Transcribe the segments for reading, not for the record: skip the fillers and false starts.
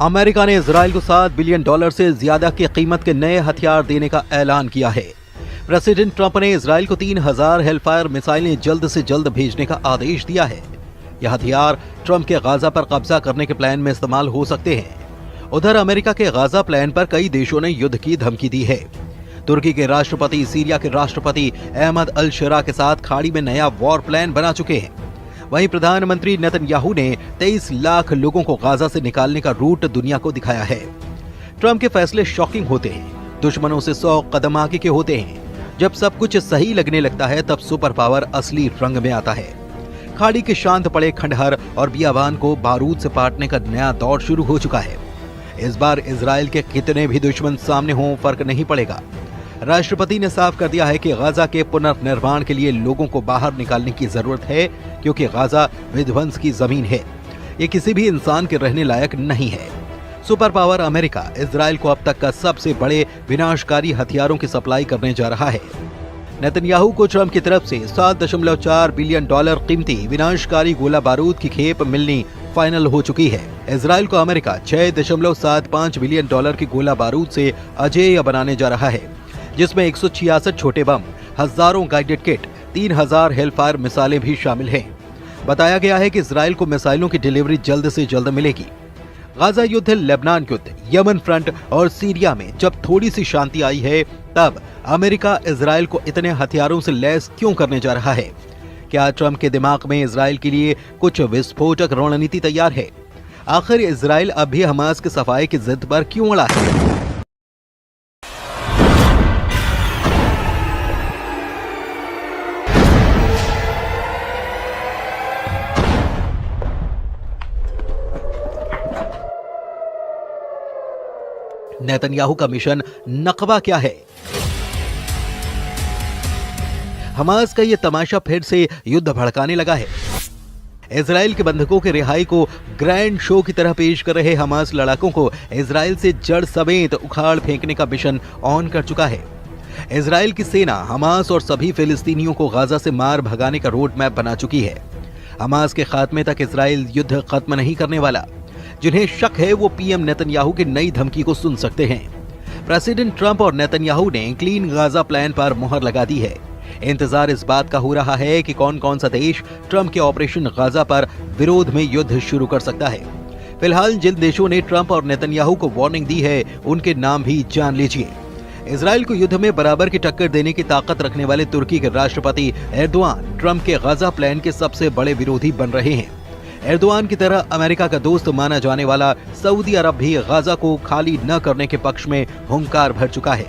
America ने Israel को $7 billion से ज्यादा की कीमत के नए हथियार देने का ऐलान किया है। प्रेसिडेंट ट्रंप ने इजराइल को 3000 हेलफायर मिसाइलें जल्द से जल्द भेजने का आदेश दिया है। यह हथियार ट्रंप के गाजा पर कब्जा करने के प्लान में इस्तेमाल हो सकते हैं। उधर अमेरिका के गाजा प्लान पर कई देशों ने युद्ध की धमकी दी है। तुर्की के राष्ट्रपति सीरिया के राष्ट्रपति अहमद अल शरा के साथ खाड़ी में नया वॉर प्लान बना चुके हैं। वहीं प्रधानमंत्री नेतन्याहू ने 23 लाख लोगों को गाजा से निकालने का रूट दुनिया को दिखाया है। ट्रंप के फैसले शॉकिंग होते हैं, दुश्मनों से 100 कदम आगे के होते हैं। जब सब कुछ सही लगने लगता है तब सुपर पावर असली रंग में आता है। खाड़ी के शांत पड़े खंडहर और बियाबान को बारूद से पाटने का नया दौर शुरू हो चुका है। इस बार इजराइल के कितने भी दुश्मन सामने हों फर्क नहीं पड़ेगा। राष्ट्रपति ने साफ कर दिया है कि गाजा के पुनर्निर्माण के लिए लोगों को बाहर निकालने की जरूरत है, क्योंकि गाजा विध्वंस की जमीन है। ये किसी भी इंसान के रहने लायक नहीं है। सुपर पावर अमेरिका इजराइल को अब तक का सबसे बड़े विनाशकारी हथियारों की सप्लाई करने जा रहा है। नेतन्याहू को ट्रंप की तरफ से $7.4 बिलियन कीमती विनाशकारी गोला बारूद की खेप मिलनी फाइनल हो चुकी है। इजराइल को अमेरिका $6.75 बिलियन की गोला बारूद से अजेय बनाने जा रहा है, जिसमें 166 छोटे बम, हजारों गाइडेड किट, 3000 हेलफायर मिसाइलें भी शामिल हैं। बताया गया है कि इजराइल को मिसाइलों की डिलीवरी जल्द से जल्द मिलेगी। गाजा युद्ध, लेबनान युद्ध, यमन फ्रंट और सीरिया में जब थोड़ी सी शांति आई है, तब अमेरिका इजराइल को इतने हथियारों से लैस क्यों करने जा रहा है? क्या ट्रंप के दिमाग में इजराइल के लिए कुछ विस्फोटक रणनीति तैयार है? आखिर इजराइल अब भी हमास के सफाई की जिद पर क्यों अड़ा है? नेतन्याहू का मिशन नकबा क्या है? हमास का ये तमाशा फिर से युद्ध भड़काने लगा है। इजराइल के बंधकों के रिहाई को ग्रैंड शो की तरह पेश कर रहे हमास लड़ाकों को इजराइल से जड़ समेत उखाड़ फेंकने का मिशन ऑन कर चुका है। इजराइल की सेना हमास और सभी फिलिस्तीनियों को गाजा से मार भगाने का रोड मैप बना चुकी है। हमास के खात्मे तक इजराइल युद्ध खत्म नहीं करने वाला। जिन्हें शक है वो पीएम नेतन्याहू की नई धमकी को सुन सकते हैं। प्रेसिडेंट ट्रंप और नेतन्याहू ने क्लीन गाजा प्लान पर मुहर लगा दी है। इंतजार इस बात का हो रहा है कि कौन कौन सा देश ट्रंप के ऑपरेशन गाजा पर विरोध में युद्ध शुरू कर सकता है। फिलहाल जिन देशों ने ट्रंप और नेतन्याहू को वार्निंग दी है, उनके नाम भी जान लीजिए। इजराइल को युद्ध में बराबर की टक्कर देने की ताकत रखने वाले तुर्की के राष्ट्रपति एर्दोआन ट्रंप के गाजा प्लान के सबसे बड़े विरोधी बन रहे हैं। एर्दोआन की तरह अमेरिका का दोस्त माना जाने वाला सऊदी अरब भी गाजा को खाली न करने के पक्ष में हुंकार भर चुका है।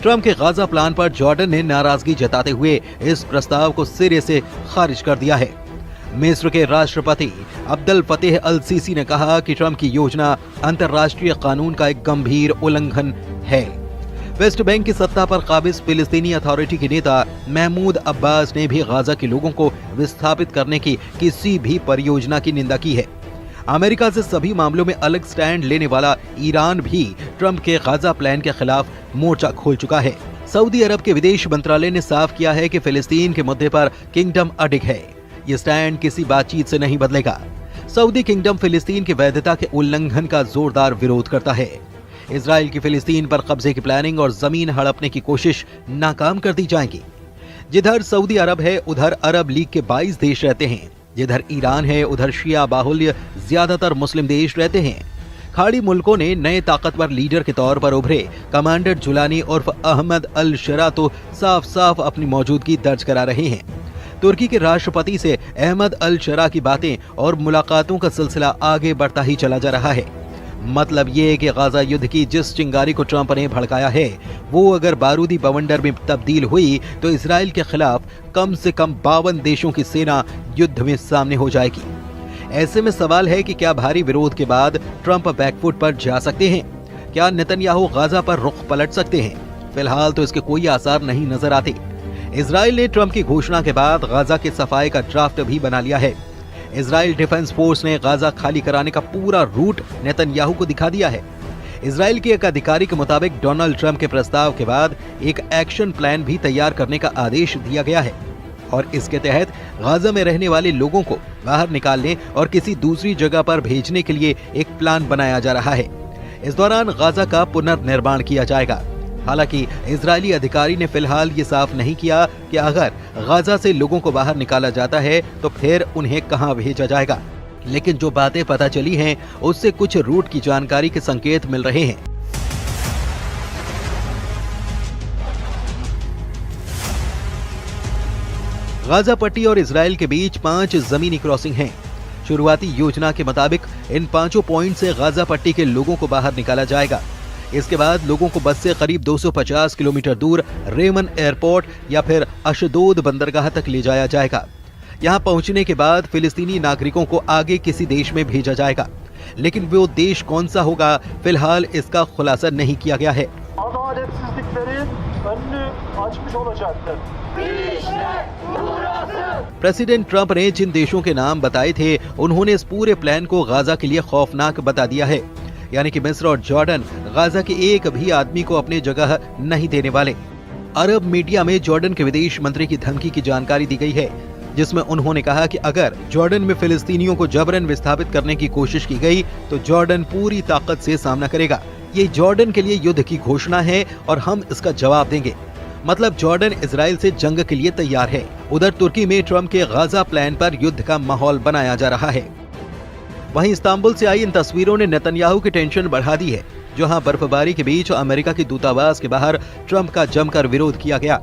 ट्रंप के गाजा प्लान पर जॉर्डन ने नाराजगी जताते हुए इस प्रस्ताव को सिरे से खारिज कर दिया है। मिस्र के राष्ट्रपति अब्दुल फतेह अल सीसी ने कहा कि ट्रंप की योजना अंतर्राष्ट्रीय कानून का एक गंभीर उल्लंघन है। वेस्ट बैंक की सत्ता पर काबिज फिलिस्तीनी अथॉरिटी के नेता महमूद अब्बास ने भी गाजा के लोगों को विस्थापित करने की किसी भी परियोजना की निंदा की है। अमेरिका से सभी मामलों में अलग स्टैंड लेने वाला ईरान भी ट्रंप के गाजा प्लान के खिलाफ मोर्चा खोल चुका है। सऊदी अरब के विदेश मंत्रालय ने साफ किया है कि फिलिस्तीन के मुद्दे पर किंगडम अडिग है। ये स्टैंड किसी बातचीत से नहीं बदलेगा। सऊदी किंगडम फिलिस्तीन की वैधता के उल्लंघन का जोरदार विरोध करता है। इजराइल की फिलिस्तीन पर कब्जे की प्लानिंग और जमीन हड़पने की कोशिश नाकाम कर दी जाएगी। जिधर सऊदी अरब है उधर अरब लीग के 22 देश रहते हैं। जिधर ईरान है उधर शिया बाहुल्य ज्यादातर मुस्लिम देश रहते हैं। खाड़ी मुल्कों ने नए ताकतवर लीडर के तौर पर उभरे कमांडर जुलानी उर्फ अहमद अल शरा तो साफ साफ अपनी मौजूदगी दर्ज करा रहे हैं। तुर्की के राष्ट्रपति से अहमद अल शरा की बातें और मुलाकातों का सिलसिला आगे बढ़ता ही चला जा रहा है। मतलब ये कि गाजा युद्ध की जिस चिंगारी को ट्रंप ने भड़काया है, वो अगर बारूदी बवंडर में तब्दील हुई तो इजराइल के खिलाफ कम से कम 52 देशों की सेना युद्ध में सामने हो जाएगी। ऐसे में सवाल है कि क्या भारी विरोध के बाद ट्रंप बैकफुट पर जा सकते हैं? क्या नेतन्याहू गाजा पर रुख पलट सकते हैं? फिलहाल तो इसके कोई आसार नहीं नजर आते। इजराइल ने ट्रंप की घोषणा के बाद गाजा के सफाई का ड्राफ्ट भी बना लिया है। इजराइल डिफेंस फोर्स ने गाजा खाली कराने का पूरा रूट नेतन्याहू को दिखा दिया है। इजराइल के एक अधिकारी के मुताबिक डोनाल्ड ट्रंप के प्रस्ताव के बाद एक एक्शन प्लान भी तैयार करने का आदेश दिया गया है। और इसके तहत गाजा में रहने वाले लोगों को बाहर निकालने और किसी दूसरी जगह पर भेजने के लिए एक प्लान बनाया जा रहा है। इस दौरान गाजा का पुनर्निर्माण किया जाएगा। हालांकि इजरायली अधिकारी ने फिलहाल ये साफ नहीं किया कि अगर गाजा से लोगों को बाहर निकाला जाता है तो फिर उन्हें कहां भेजा जाएगा। लेकिन जो बातें पता चली हैं उससे कुछ रूट की जानकारी के संकेत मिल रहे हैं। गाजा पट्टी और इजराइल के बीच 5 जमीनी क्रॉसिंग हैं। शुरुआती योजना के मुताबिक इन 5 पॉइंट से गाजा पट्टी के लोगों को बाहर निकाला जाएगा। इसके बाद लोगों को बस से करीब 250 किलोमीटर दूर रेमन एयरपोर्ट या फिर अशदोद बंदरगाह तक ले जाया जाएगा। यहां पहुंचने के बाद फिलिस्तीनी नागरिकों को आगे किसी देश में भेजा जाएगा, लेकिन वो देश कौन सा होगा फिलहाल इसका खुलासा नहीं किया गया है। प्रेसिडेंट ट्रंप ने जिन देशों के नाम बताए थे उन्होंने इस पूरे प्लान को गाजा के लिए खौफनाक बता दिया है, यानी कि मिस्र और जॉर्डन गाजा के एक भी आदमी को अपनी जगह नहीं देने वाले। अरब मीडिया में जॉर्डन के विदेश मंत्री की धमकी की जानकारी दी गई है, जिसमें उन्होंने कहा कि अगर जॉर्डन में फिलिस्तीनियों को जबरन विस्थापित करने की कोशिश की गई तो जॉर्डन पूरी ताकत से सामना करेगा। ये जॉर्डन के लिए युद्ध की घोषणा है और हम इसका जवाब देंगे। मतलब जॉर्डन इजराइल से जंग के लिए तैयार है। उधर तुर्की में ट्रंप के गाजा प्लान पर युद्ध का माहौल बनाया जा रहा है। वहीं इस्तांबुल से आई इन तस्वीरों ने नेतन्याहू की टेंशन बढ़ा दी है, जहां बर्फबारी के बीच अमेरिका के दूतावास के बाहर ट्रंप का जमकर विरोध किया गया।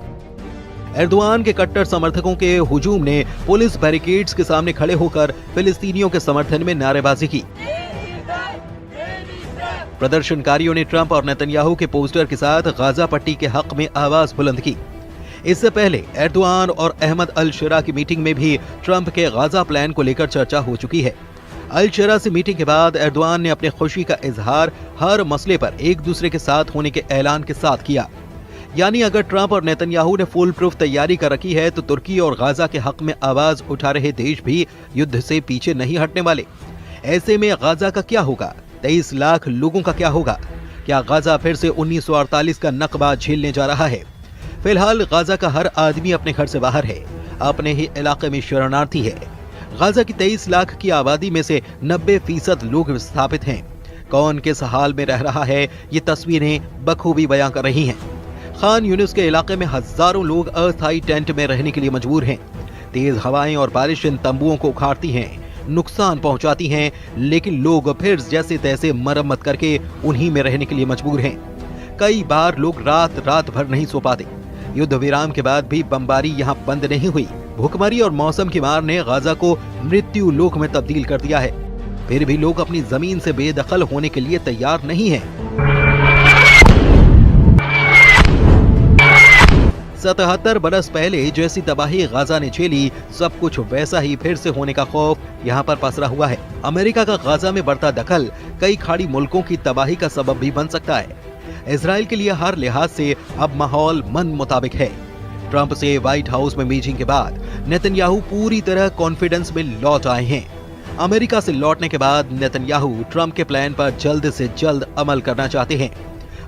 एर्दोआन के कट्टर समर्थकों के हुजूम ने पुलिस बैरिकेड्स के सामने खड़े होकर फिलिस्तीनियों के समर्थन में नारेबाजी की। प्रदर्शनकारियों ने ट्रंप और नेतन्याहू के पोस्टर के साथ गाजा पट्टी के हक में आवाज बुलंद की। इससे पहले एर्दोआन और अहमद अल शेरा की मीटिंग में भी ट्रंप के गाजा प्लान को लेकर चर्चा हो चुकी है। अल शेरा से मीटिंग के बाद एर्दोआन ने अपने खुशी का इजहार हर मसले पर एक दूसरे के साथ होने के ऐलान के साथ किया। यानी अगर ट्रंप और नेतन्याहू ने फुल प्रूफ तैयारी कर रखी है तो तुर्की और गाजा के हक में आवाज उठा रहे देश भी युद्ध से पीछे नहीं हटने वाले। ऐसे में गाजा का क्या होगा? 23 लाख लोगों का क्या होगा? क्या गाजा फिर से 1948 का नकबा झेलने जा रहा है? फिलहाल गाजा का हर आदमी अपने घर से बाहर है, अपने ही इलाके में शरणार्थी है। गाजा की 23 लाख की आबादी में से 90% लोग विस्थापित हैं। कौन किस हाल में रह रहा है ये तस्वीरें बखूबी बयां कर रही हैं। खान यूनिस के इलाके में हजारों लोग अस्थायी टेंट में रहने के लिए मजबूर हैं। तेज हवाएं और बारिश इन तंबुओं को उखाड़ती हैं, नुकसान पहुंचाती हैं, लेकिन लोग फिर जैसे तैसे मरम्मत करके उन्हीं में रहने के लिए मजबूर हैं। कई बार लोग रात भर नहीं सो पाते। युद्ध विराम के बाद भी बमबारी यहाँ बंद नहीं हुई। भूखमरी और मौसम की मार ने गाजा को मृत्यु लोक में तब्दील कर दिया है। फिर भी लोग अपनी जमीन से बेदखल होने के लिए तैयार नहीं हैं। 77 बरस पहले जैसी तबाही गाजा ने झेली, सब कुछ वैसा ही फिर से होने का खौफ यहाँ पर पसरा हुआ है। अमेरिका का गाजा में बढ़ता दखल कई खाड़ी मुल्कों की तबाही का सबब भी बन सकता है। इजराइल के लिए हर लिहाज से अब माहौल मन मुताबिक है। ट्रंप से व्हाइट हाउस में मीटिंग के बाद नेतन्याहू पूरी तरह कॉन्फिडेंस में लौट आए हैं। अमेरिका से लौटने के बाद नेतन्याहू ट्रंप के प्लान पर जल्द से जल्द अमल करना चाहते हैं।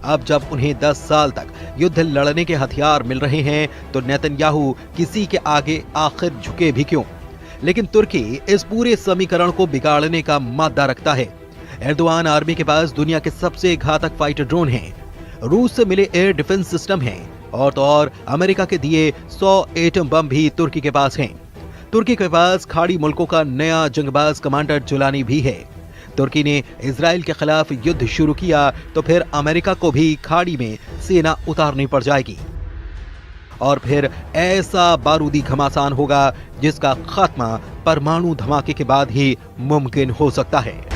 अब जब उन्हें 10 साल तक युद्ध लड़ने के हथियार मिल रहे हैं तो नेतन्याहू किसी के आगे आखिर झुके भी क्यों? लेकिन तुर्की इस पूरे समीकरण को बिगाड़ने का मादा रखता है। एर्दोआन आर्मी के पास दुनिया के सबसे घातक फाइटर ड्रोन हैं, रूस से मिले एयर डिफेंस सिस्टम हैं और तो और अमेरिका के दिए 100 एटम बम भी तुर्की के पास हैं। तुर्की के पास खाड़ी मुल्कों का नया जंगबाज कमांडर जुलानी भी है। तुर्की ने इजराइल के खिलाफ युद्ध शुरू किया तो फिर अमेरिका को भी खाड़ी में सेना उतारनी पड़ जाएगी और फिर ऐसा बारूदी घमासान होगा जिसका खात्मा परमाणु धमाके के बाद ही मुमकिन हो सकता है।